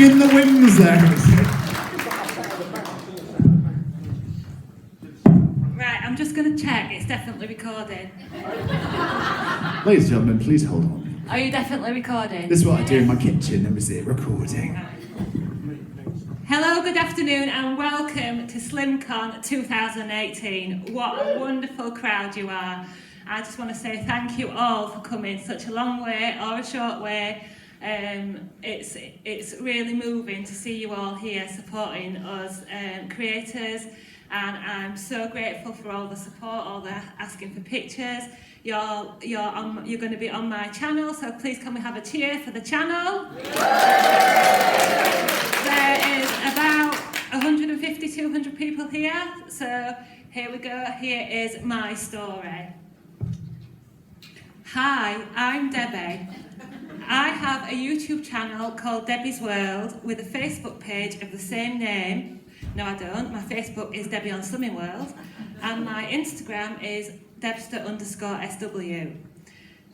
in the wings there. Right, I'm just going to check. It's definitely recording. Ladies and gentlemen, please hold on. Are you definitely recording? This is what I do in my kitchen, and is it recording? Hello, good afternoon, and welcome to Slimcon 2018. What a wonderful crowd you are. I just want to say thank you all for coming such a long way or a short way. It's really moving to see you all here supporting us creators, and I'm so grateful for all the support, all the asking for pictures. You're going to be on my channel, so please can we have a cheer for the channel? There is about 150, 200 people here, so here we go. Here is my story. Hi, I'm Debbie. I have a YouTube channel called Debbie's World with a Facebook page of the same name. No, I don't. My Facebook is Debbie on Slimming World, and my Instagram is Debster_SW.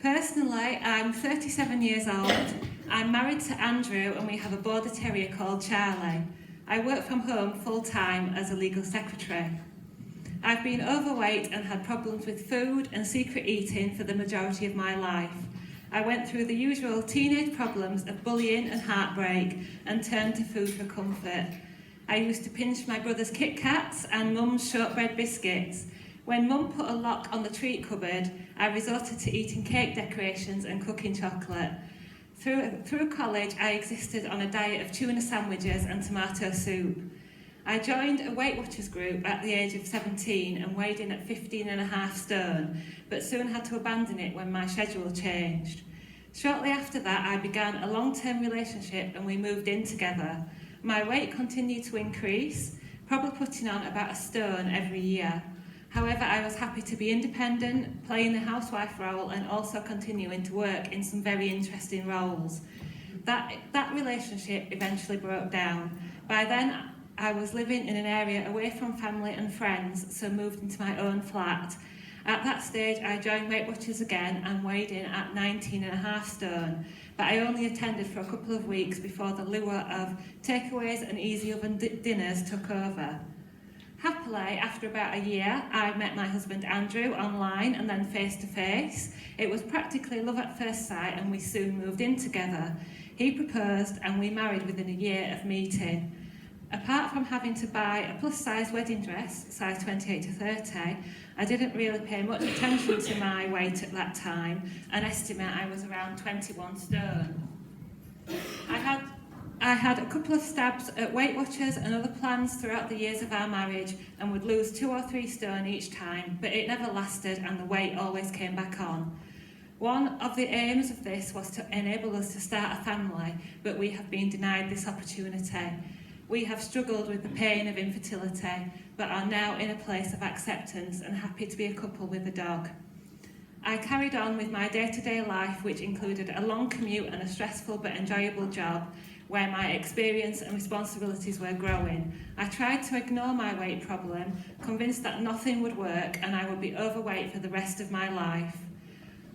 Personally, I'm 37 years old. I'm married to Andrew, and we have a border terrier called Charlie. I work from home full-time as a legal secretary. I've been overweight and had problems with food and secret eating for the majority of my life. I went through the usual teenage problems of bullying and heartbreak and turned to food for comfort. I used to pinch my brother's Kit Kats and Mum's shortbread biscuits. When Mum put a lock on the treat cupboard, I resorted to eating cake decorations and cooking chocolate. Through college, I existed on a diet of tuna sandwiches and tomato soup. I joined a Weight Watchers group at the age of 17 and weighed in at 15.5 stone, but soon had to abandon it when my schedule changed. Shortly after that, I began a long-term relationship and we moved in together. My weight continued to increase, probably putting on about a stone every year. However, I was happy to be independent, playing the housewife role and also continuing to work in some very interesting roles. That relationship eventually broke down. By then, I was living in an area away from family and friends, so moved into my own flat. At that stage, I joined Weight Watchers again and weighed in at 19.5 stone, but I only attended for a couple of weeks before the lure of takeaways and easy oven dinners took over. Happily, after about a year, I met my husband Andrew online and then face to face. It was practically love at first sight and we soon moved in together. He proposed and we married within a year of meeting. Apart from having to buy a plus-size wedding dress, size 28 to 30, I didn't really pay much attention to my weight at that time and estimate I was around 21 stone. I had a couple of stabs at Weight Watchers and other plans throughout the years of our marriage and would lose 2 or 3 stone each time, but it never lasted and the weight always came back on. One of the aims of this was to enable us to start a family, but we have been denied this opportunity. We have struggled with the pain of infertility, but are now in a place of acceptance and happy to be a couple with a dog. I carried on with my day-to-day life, which included a long commute and a stressful but enjoyable job, where my experience and responsibilities were growing. I tried to ignore my weight problem, convinced that nothing would work and I would be overweight for the rest of my life.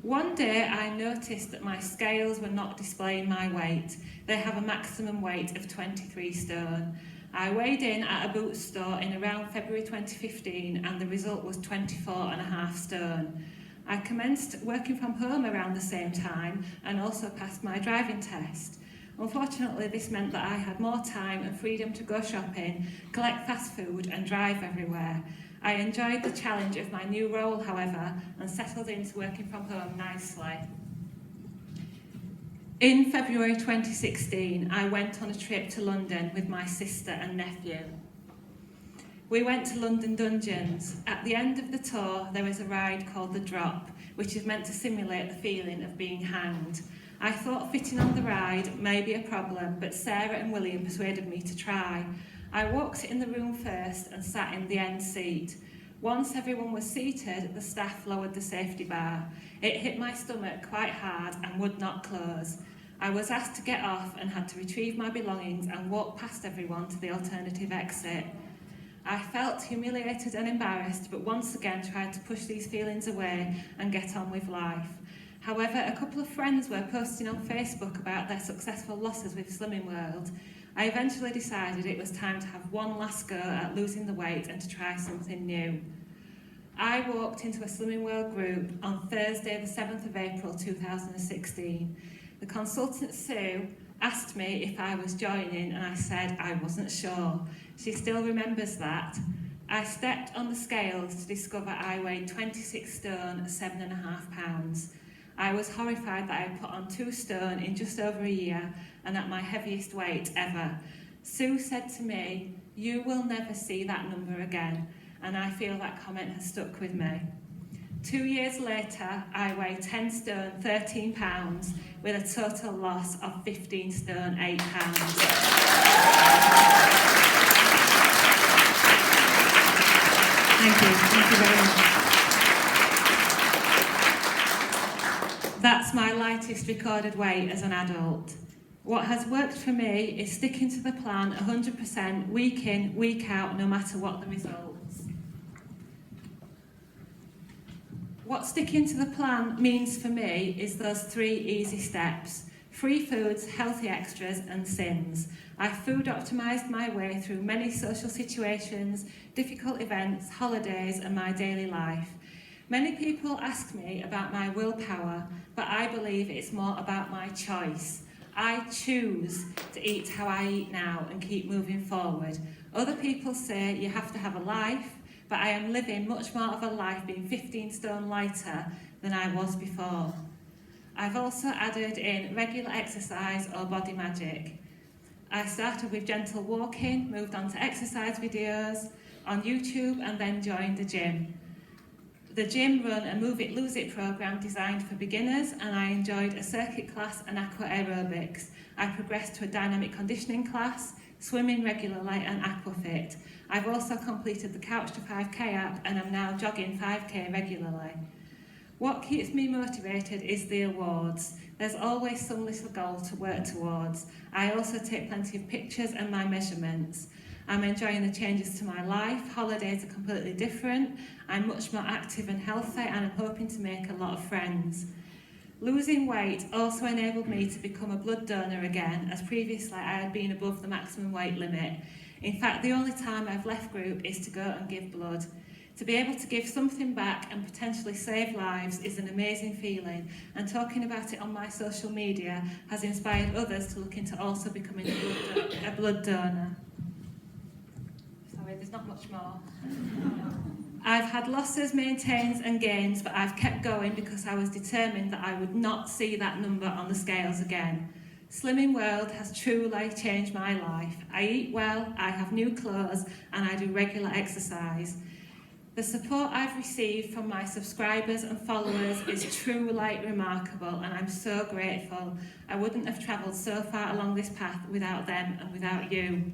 One day I noticed that my scales were not displaying my weight. They have a maximum weight of 23 stone. I weighed in at a Boots store in around February 2015 and the result was 24.5 stone. I commenced working from home around the same time and also passed my driving test. Unfortunately, this meant that I had more time and freedom to go shopping, collect fast food and drive everywhere. I enjoyed the challenge of my new role, however, and settled into working from home nicely. In February 2016, I went on a trip to London with my sister and nephew. We went to London Dungeons. At the end of the tour, there is a ride called The Drop, which is meant to simulate the feeling of being hanged. I thought fitting on the ride may be a problem, but Sarah and William persuaded me to try. I walked in the room first and sat in the end seat. Once everyone was seated, the staff lowered the safety bar. It hit my stomach quite hard and would not close. I was asked to get off and had to retrieve my belongings and walk past everyone to the alternative exit. I felt humiliated and embarrassed, but once again tried to push these feelings away and get on with life. However, a couple of friends were posting on Facebook about their successful losses with Slimming World. I eventually decided it was time to have one last go at losing the weight and to try something new. I walked into a Slimming World group on Thursday the 7th of April 2016. The consultant Sue asked me if I was joining and I said I wasn't sure. She still remembers that. I stepped on the scales to discover I weighed 26 stone, 7.5 pounds. I was horrified that I put on 2 stone in just over a year and at my heaviest weight ever. Sue said to me, "You will never see that number again," and I feel that comment has stuck with me. 2 years later, I weigh 10 stone, 13 pounds with a total loss of 15 stone, 8 pounds. Thank you very much. That's my lightest recorded weight as an adult. What has worked for me is sticking to the plan 100% week in, week out, no matter what the results. What sticking to the plan means for me is those 3 easy steps: free foods, healthy extras and sins. I food optimised my way through many social situations, difficult events, holidays and my daily life. Many people ask me about my willpower, but I believe it's more about my choice. I choose to eat how I eat now and keep moving forward. Other people say you have to have a life, but I am living much more of a life being 15 stone lighter than I was before. I've also added in regular exercise or body magic. I started with gentle walking, moved on to exercise videos on YouTube and then joined the gym. The gym run a Move It, Lose It programme designed for beginners and I enjoyed a circuit class and aqua aerobics. I progressed to a dynamic conditioning class, swimming regularly and aquafit. I've also completed the Couch to 5k app and I'm now jogging 5k regularly. What keeps me motivated is the awards. There's always some little goal to work towards. I also take plenty of pictures and my measurements. I'm enjoying the changes to my life. Holidays are completely different. I'm much more active and healthy and I'm hoping to make a lot of friends. Losing weight also enabled me to become a blood donor again, as previously I had been above the maximum weight limit. In fact, the only time I've left group is to go and give blood. To be able to give something back and potentially save lives is an amazing feeling, and talking about it on my social media has inspired others to look into also becoming a blood donor. Sorry, there's not much more. I've had losses, maintains and gains, but I've kept going because I was determined that I would not see that number on the scales again. Slimming World has truly changed my life. I eat well, I have new clothes and I do regular exercise. The support I've received from my subscribers and followers is truly remarkable and I'm so grateful. I wouldn't have travelled so far along this path without them and without you.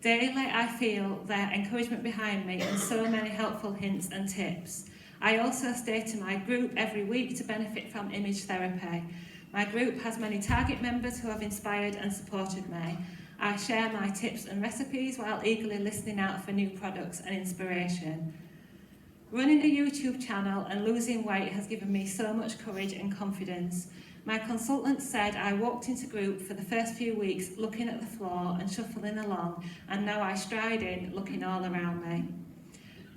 Daily I feel their encouragement behind me and so many helpful hints and tips. I also stay to my group every week to benefit from image therapy. My group has many target members who have inspired and supported me. I share my tips and recipes while eagerly listening out for new products and inspiration. Running a YouTube channel and losing weight has given me so much courage and confidence. My consultant said I walked into group for the first few weeks looking at the floor and shuffling along, and now I stride in looking all around me.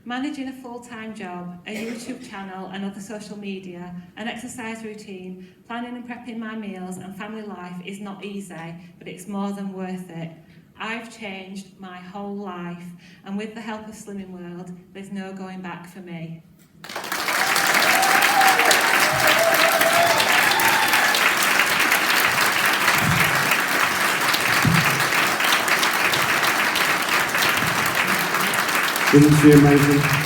Managing a full-time job, a YouTube channel and other social media, an exercise routine, planning and prepping my meals and family life is not easy, but it's more than worth it. I've changed my whole life, and with the help of Slimming World, there's no going back for me. Isn't she amazing?